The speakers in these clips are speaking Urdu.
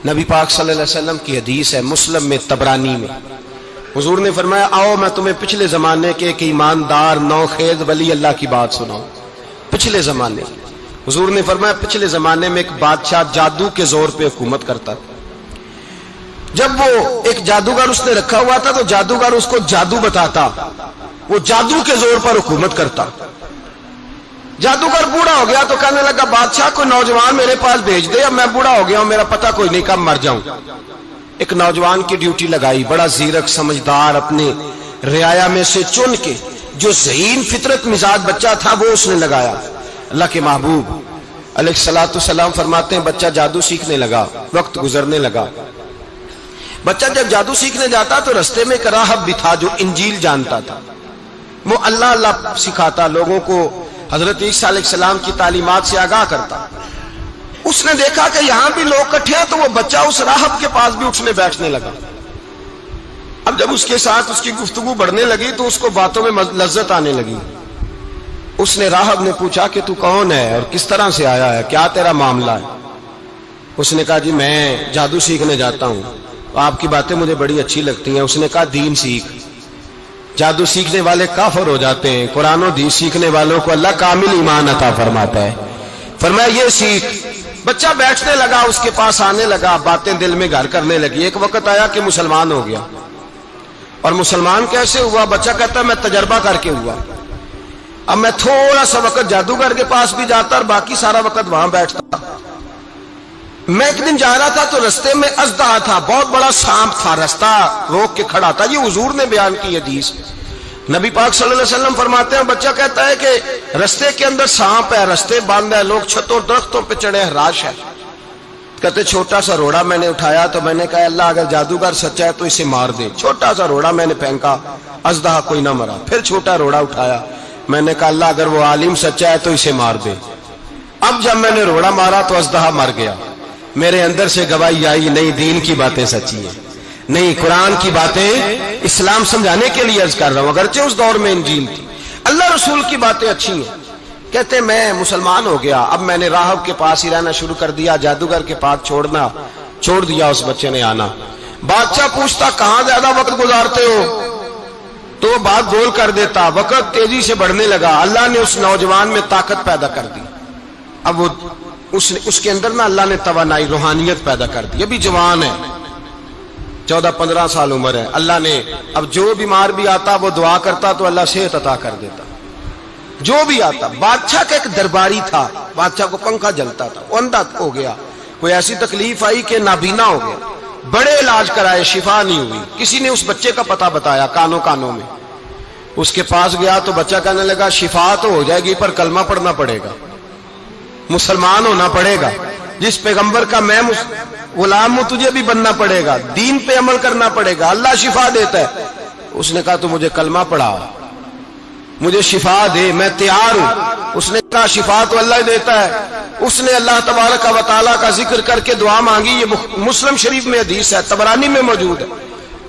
نبی پاک صلی اللہ علیہ وسلم کی حدیث ہے مسلم میں طبرانی میں، حضور نے فرمایا آؤ میں تمہیں پچھلے زمانے کے ایک ایماندار نوخیز ولی اللہ کی بات سناؤں۔ پچھلے زمانے حضور نے فرمایا پچھلے زمانے میں ایک بادشاہ جادو کے زور پہ حکومت کرتا تھا۔ جب وہ ایک جادوگر اس نے رکھا ہوا تھا تو جادوگر اس کو جادو بتاتا، وہ جادو کے زور پر حکومت کرتا۔ جادوگر بوڑھا ہو گیا تو کہنے لگا بادشاہ کوئی نوجوان میرے پاس بھیج دے، اب میں بوڑھا ہو گیا ہوں میرا پتہ کوئی نہیں کب مر جاؤں۔ ایک نوجوان کی ڈیوٹی لگائی، بڑا زیرک سمجھدار، اپنے رعایا میں سے چن کے جو ذہین فطرت مزاج بچہ تھا وہ اس نے لگایا۔ اللہ کے محبوب علیہ الصلوۃ والسلام فرماتے ہیں بچہ جادو سیکھنے لگا، وقت گزرنے لگا۔ بچہ جب جادو سیکھنے جاتا تو رستے میں ایک راہب بھی تھا جو انجیل جانتا تھا، وہ اللہ اللہ سکھاتا، لوگوں کو حضرت عیسیٰ علیہ السلام کی تعلیمات سے آگاہ کرتا۔ اس نے دیکھا کہ یہاں بھی لوگ اکٹھے ہیں تو وہ بچہ اس راہب کے پاس بھی اٹھنے بیٹھنے لگا۔ اب جب اس کے ساتھ اس کی گفتگو بڑھنے لگی تو اس کو باتوں میں لذت آنے لگی۔ اس نے راہب نے پوچھا کہ تو کون ہے اور کس طرح سے آیا ہے، کیا تیرا معاملہ ہے؟ اس نے کہا جی میں جادو سیکھنے جاتا ہوں، آپ کی باتیں مجھے بڑی اچھی لگتی ہیں۔ اس نے کہا دین سیکھ، جادو سیکھنے والے کافر ہو جاتے ہیں، قرآن و حدیث سیکھنے والوں کو اللہ کامل ایمان عطا فرماتا ہے۔ فرمایا یہ سیکھ۔ بچہ بیٹھنے لگا، اس کے پاس آنے لگا، باتیں دل میں گھر کرنے لگی۔ ایک وقت آیا کہ مسلمان ہو گیا، اور مسلمان کیسے ہوا؟ بچہ کہتا ہے میں تجربہ کر کے ہوا۔ اب میں تھوڑا سا وقت جادوگر کے پاس بھی جاتا اور باقی سارا وقت وہاں بیٹھتا۔ میں ایک دن جا رہا تھا تو رستے میں اژدہا تھا، بہت بڑا سانپ تھا، رستہ روک کے کھڑا تھا۔ یہ حضور نے بیان کی حدیث۔ نبی پاک صلی اللہ علیہ وسلم فرماتے ہیں بچہ کہتا ہے کہ رستے کے اندر سانپ ہے، رستے بند ہے، لوگ چھتوں درختوں پہ چڑھے ہیں، راش ہے۔ کہتے چھوٹا سا روڑا میں نے اٹھایا تو میں نے کہا اللہ اگر جادوگر سچا ہے تو اسے مار دے۔ چھوٹا سا روڑا میں نے پھینکا، اژدہا کوئی نہ مرا۔ پھر چھوٹا روڑا اٹھایا، میں نے کہا اللہ اگر وہ عالم سچا ہے تو اسے مار دے۔ اب جب میں نے روڑا مارا تو اژدہا مر گیا۔ میرے اندر سے گواہی آئی نہیں دین کی باتیں سچی ہیں، نہیں قرآن کی باتیں اسلام سمجھانے کے لیے عرض کر رہا ہوں، اگرچہ اس دور میں انجیل تھی، اللہ رسول کی باتیں اچھی ہیں۔ کہتے میں مسلمان ہو گیا، اب میں نے راہب کے پاس ہی رہنا شروع کر دیا، جادوگر کے پاس چھوڑ دیا اس بچے نے آنا۔ بادشاہ پوچھتا کہاں زیادہ وقت گزارتے ہو تو وہ بات گول کر دیتا، وقت تیزی سے بڑھنے لگا۔ اللہ نے اس نوجوان میں طاقت پیدا کر دی، اب وہ اس کے اندر نا اللہ نے توانائی روحانیت پیدا کر دی، ابھی جوان ہے، 14-15 سال عمر ہے۔ اللہ نے اب جو بیمار بھی آتا وہ دعا کرتا تو اللہ صحت عطا کر دیتا، جو بھی آتا۔ بادشاہ کا ایک درباری تھا، بادشاہ کو پنکھا جلتا تھا، وہ اندھا ہو گیا، کوئی ایسی تکلیف آئی کہ نابینا ہو گیا، بڑے علاج کرائے شفا نہیں ہوئی۔ کسی نے اس بچے کا پتہ بتایا کانوں میں، اس کے پاس گیا تو بچہ کہنے لگا شفا تو ہو جائے گی پر کلمہ پڑھنا پڑے گا، مسلمان ہونا پڑے گا، جس پیغمبر کا میں غلام ہوں تجھے بھی بننا پڑے گا، دین پہ عمل کرنا پڑے گا، اللہ شفا دیتا ہے۔ اس نے کہا تو مجھے کلمہ پڑھا، مجھے شفا دے، میں تیار ہوں۔ اس نے کہا شفا تو اللہ دیتا ہے۔ اس نے اللہ تبارک و تعالیٰ کا ذکر کر کے دعا مانگی، یہ مسلم شریف میں حدیث ہے، طبرانی میں موجود ہے۔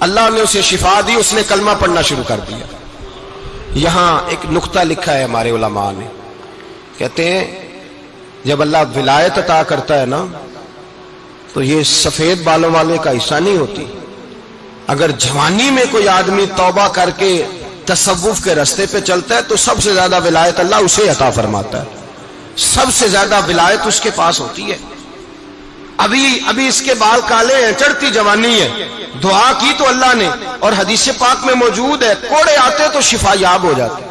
اللہ نے اسے شفا دی، اس نے کلمہ پڑھنا شروع کر دیا۔ یہاں ایک نقطہ لکھا ہے ہمارے علماء نے، کہتے ہیں جب اللہ ولایت عطا کرتا ہے نا تو یہ سفید بالوں والے کا حصہ نہیں ہوتی۔ اگر جوانی میں کوئی آدمی توبہ کر کے تصوف کے رستے پہ چلتا ہے تو سب سے زیادہ ولایت اللہ اسے عطا فرماتا ہے، سب سے زیادہ ولایت اس کے پاس ہوتی ہے۔ ابھی اس کے بال کالے ہیں، چڑھتی جوانی ہے، دعا کی تو اللہ نے، اور حدیث پاک میں موجود ہے کوڑے آتے تو شفا یاب ہو جاتے،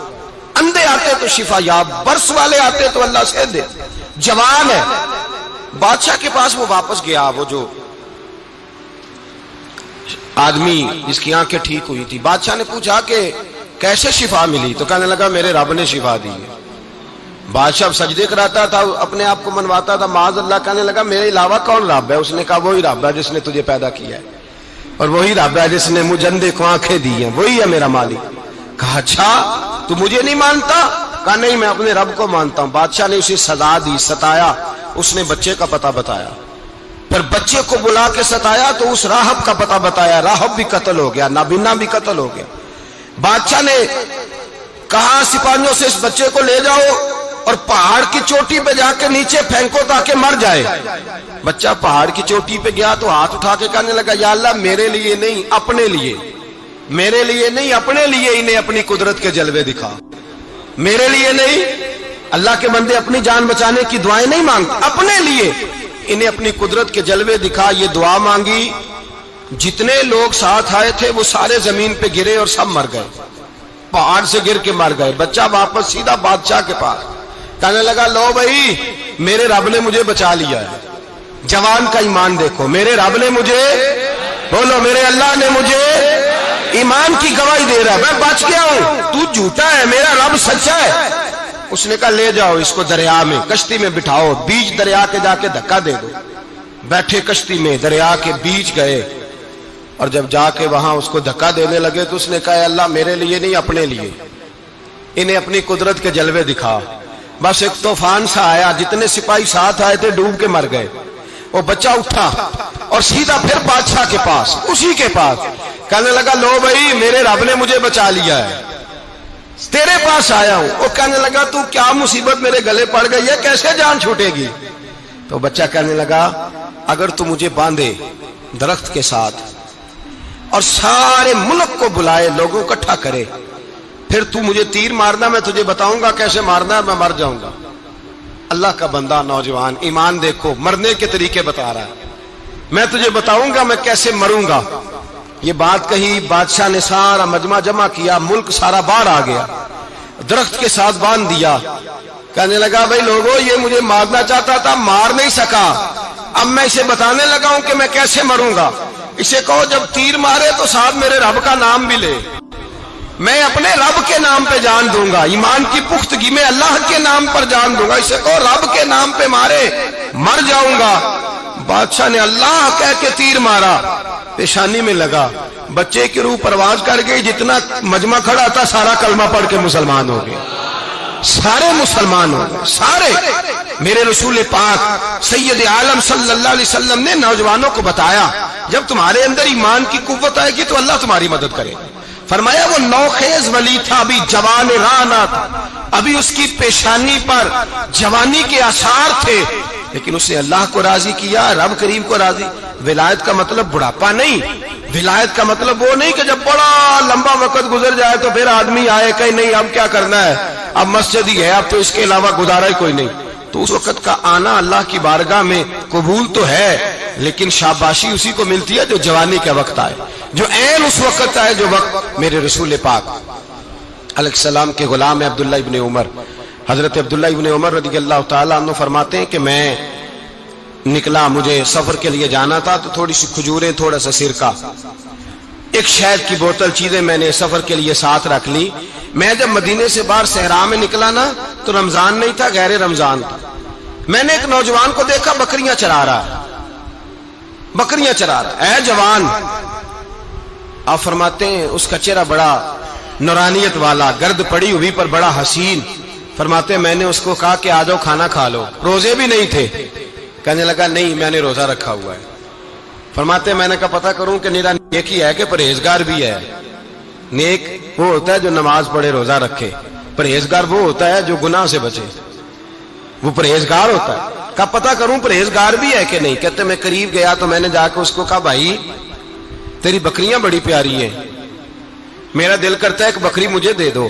اندھے آتے تو شفا یاب، برس والے آتے تو اللہ سے دے، جوان ہے۔ بادشاہ کے پاس وہ واپس گیا، وہ جو آدمی جس کی آنکھیں ٹھیک ہوئی تھی۔ بادشاہ نے پوچھا کہ کیسے شفا ملی؟ تو کہنے لگا میرے رب نے شفا دی ہے۔ بادشاہ سجدے کراتا تھا، اپنے آپ کو منواتا تھا معاذ اللہ، کہنے لگا میرے علاوہ کون رب ہے؟ اس نے کہا وہی رب ہے جس نے تجھے پیدا کیا ہے، اور وہی رب ہے جس نے مجھے اندھے کو آنکھیں دی ہیں، وہی ہے میرا مالک۔ کہا اچھا تو مجھے نہیں مانتا؟ کہا نہیں میں اپنے رب کو مانتا ہوں۔ بادشاہ نے اسے سزا دی، ستایا، اس نے بچے کا پتہ بتایا، پھر بچے کو بلا کے ستایا تو اس راہب کا پتہ بتایا، راہب بھی قتل ہو گیا، نابینا بھی قتل ہو گیا۔ بادشاہ نے کہا سپاہیوں سے اس بچے کو لے جاؤ اور پہاڑ کی چوٹی پہ جا کے نیچے پھینکو تاکہ مر جائے. بچہ پہاڑ کی چوٹی پہ گیا تو ہاتھ اٹھا کے کہنے لگا یا اللہ میرے لیے نہیں اپنے لیے، میرے لیے نہیں اپنے لیے انہیں اپنی قدرت کے جلوے دکھا. میرے لیے نہیں، اللہ کے بندے اپنی جان بچانے کی دعائیں نہیں مانگتے، اپنے لیے انہیں اپنی قدرت کے جلوے دکھا. یہ دعا مانگی، جتنے لوگ ساتھ آئے تھے وہ سارے زمین پہ گرے اور سب مر گئے، پہاڑ سے گر کے مر گئے. بچہ واپس سیدھا بادشاہ کے پاس کہنے لگا لو بھائی میرے رب نے مجھے بچا لیا ہے. جوان کا ایمان دیکھو، میرے رب نے مجھے، بولو میرے اللہ نے مجھے ایمان کی گواہی دے رہا ہے، میں بچ گیا ہوں، تو جھوٹا ہے، میرا رب سچا ہے. اس نے کہا لے جاؤ اس کو دریا میں، کشتی میں بٹھاؤ، بیچ دریا کے جا کے دھکا دے دو. بیٹھے کشتی میں، دریا کے بیچ گئے، اور جب جا کے وہاں اس کو دھکا دینے لگے تو اس نے کہا اللہ میرے لیے نہیں اپنے لیے انہیں اپنی قدرت کے جلوے دکھا. بس ایک طوفان سا آیا، جتنے سپاہی ساتھ آئے تھے ڈوب کے مر گئے. وہ بچہ اٹھا اور سیدھا پھر بادشاہ کے پاس، اسی کے پاس کہنے لگا لو بھائی میرے رب نے مجھے بچا لیا ہے، تیرے پاس آیا ہوں. وہ کہنے لگا تو کیا مصیبت میرے گلے پڑ گئی ہے، کیسے جان چھوٹے گی؟ تو بچہ کہنے لگا اگر تو مجھے باندھے درخت کے ساتھ اور سارے ملک کو بلائے، لوگوں کو اکٹھا کرے، پھر تو مجھے تیر مارنا، میں تجھے بتاؤں گا کیسے مارنا ہے، میں مر جاؤں گا. اللہ کا بندہ نوجوان ایمان دیکھو، مرنے کے طریقے بتا رہا ہے، میں تجھے بتاؤں گا میں کیسے مروں گا. یہ بات کہی، بادشاہ نے سارا مجمع جمع کیا، ملک سارا باہر آ گیا، درخت کے ساتھ باندھ دیا. کہنے لگا بھائی لوگوں یہ مجھے مارنا چاہتا تھا، مار نہیں سکا، اب میں اسے بتانے لگا ہوں کہ میں کیسے مروں گا. اسے کہو جب تیر مارے تو ساتھ میرے رب کا نام بھی لے، میں اپنے رب کے نام پہ جان دوں گا، ایمان کی پختگی میں اللہ کے نام پر جان دوں گا. اسے کہو رب کے نام پہ مارے، مر جاؤں گا. بادشاہ نے اللہ کہہ کے تیر مارا، پیشانی میں لگا، بچے کی روح پرواز کر گئی. جتنا مجمع کھڑا تھا سارا کلمہ پڑھ کے مسلمان ہو گئے، سارے مسلمان ہو گئے سارے. میرے رسول پاک سید عالم صلی اللہ علیہ وسلم نے نوجوانوں کو بتایا جب تمہارے اندر ایمان کی قوت آئے گی تو اللہ تمہاری مدد کرے. فرمایا وہ نوخیز ولی تھا، ابھی جوان رانا تھا، ابھی اس کی پیشانی پر جوانی کے آثار تھے، لیکن اس نے اللہ کو راضی کیا، رب کریم کو راضی. ولایت کا مطلب بڑھاپا نہیں، ولایت کا مطلب وہ نہیں کہ جب بڑا لمبا وقت گزر جائے تو پھر آدمی آئے کہ نہیں اب کیا کرنا ہے، اب مسجد ہی ہے، اب تو اس کے علاوہ گزارا ہی کوئی نہیں. تو اس وقت کا آنا اللہ کی بارگاہ میں قبول تو ہے، لیکن شاباشی اسی کو ملتی ہے جو جوانی کے وقت آئے، جو عین اس وقت آئے جو وقت میرے رسول پاک علیہ السلام کے غلام عبداللہ ابن عمر، حضرت عبداللہ ابن عمر رضی اللہ تعالیٰ عنہ فرماتے ہیں کہ میں نکلا، مجھے سفر کے لیے جانا تھا، تو تھوڑی سی کھجوریں، تھوڑا سا سرکہ، ایک شہد کی بوتل، چیزیں میں نے سفر کے لیے ساتھ رکھ لی. میں جب مدینے سے باہر صحرا میں نکلا نا تو رمضان نہیں تھا، غیر رمضان تھا. میں نے ایک نوجوان کو دیکھا بکریاں چرا رہا ہے، بکریاں چرا رہا ہے. اے جوان، آپ فرماتے ہیں اس کا چہرہ بڑا نورانیت والا، گرد پڑی ہوئی پر بڑا حسین. فرماتے ہیں میں نے اس کو کہا کہ آ جاؤ کھانا کھا لو، روزے بھی نہیں تھے. کہنے لگا نہیں میں نے روزہ رکھا ہوا ہے. فرماتے ہیں میں نے کہا پتہ کروں کہ نیرا نیک ہی ہے کہ پرہیزگار بھی ہے. نیک وہ ہوتا ہے جو نماز پڑھے روزہ رکھے، پرہیزگار وہ ہوتا ہے جو گناہ سے بچے، وہ پرہیزگار ہوتا ہے. کہا پتہ کروں پرہیزگار بھی ہے کہ نہیں. کہتے میں قریب گیا تو میں نے جا کے اس کو کہا بھائی تیری بکریاں بڑی پیاری ہیں، میرا دل کرتا ہے کہ بکری مجھے دے دو.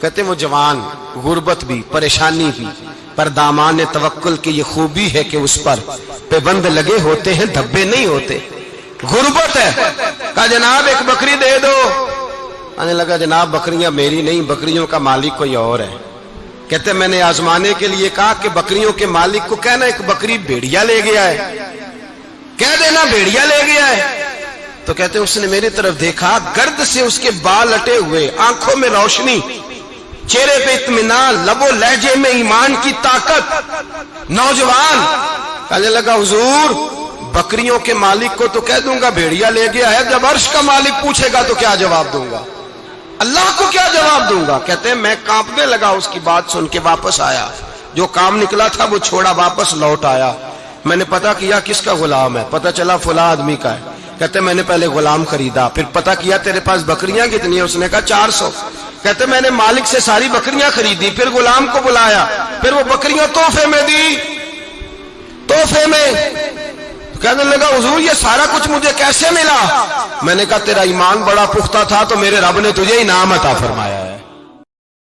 کہتے وہ جوان، غربت بھی، پریشانی بھی، پر دامان توکل کی یہ خوبی ہے کہ اس پر پابند لگے ہوتے ہیں، دھبے نہیں ہوتے. غربت ہے. کہا جناب ایک بکری دے دو. آنے لگا جناب بکریاں میری نہیں، بکریوں کا مالک کوئی اور ہے. کہتے میں نے آزمانے کے لیے کہا کہ بکریوں کے مالک کو کہنا ایک بکری بھیڑیا لے گیا ہے، کہہ دینا بھیڑیا لے گیا ہے. تو کہتے اس نے میری طرف دیکھا، گرد سے اس کے بال اٹے ہوئے، آنکھوں میں روشنی، چہرے پہ اطمینان، لب و لہجے میں ایمان کی طاقت. نوجوان کہنے لگا حضور بکریوں کے مالک کو تو کہہ دوں گا بھیڑیا لے گیا ہے، جب عرش کا مالک پوچھے گا تو کیا جواب دوں گا، اللہ کو کیا جواب دوں گا. کہتے ہیں میں کانپنے لگا اس کی بات سن کے. واپس آیا، جو کام نکلا تھا وہ چھوڑا، واپس لوٹ آیا. میں نے پتا کیا کس کا غلام ہے، پتا چلا فلاں آدمی کا ہے. کہتے میں نے پہلے غلام خریدا، پھر پتا کیا تیرے پاس بکریاں کتنی ہیں، اس نے کہا 400. کہتے میں نے مالک سے ساری بکریاں خریدی، پھر غلام کو بلایا، پھر وہ بکریاں تحفے میں دی، تحفے میں۔ کہنے لگا حضور یہ سارا کچھ مجھے کیسے ملا؟ میں نے کہا تیرا ایمان بڑا پختہ تھا تو میرے رب نے تجھے انعام عطا فرمایا ہے۔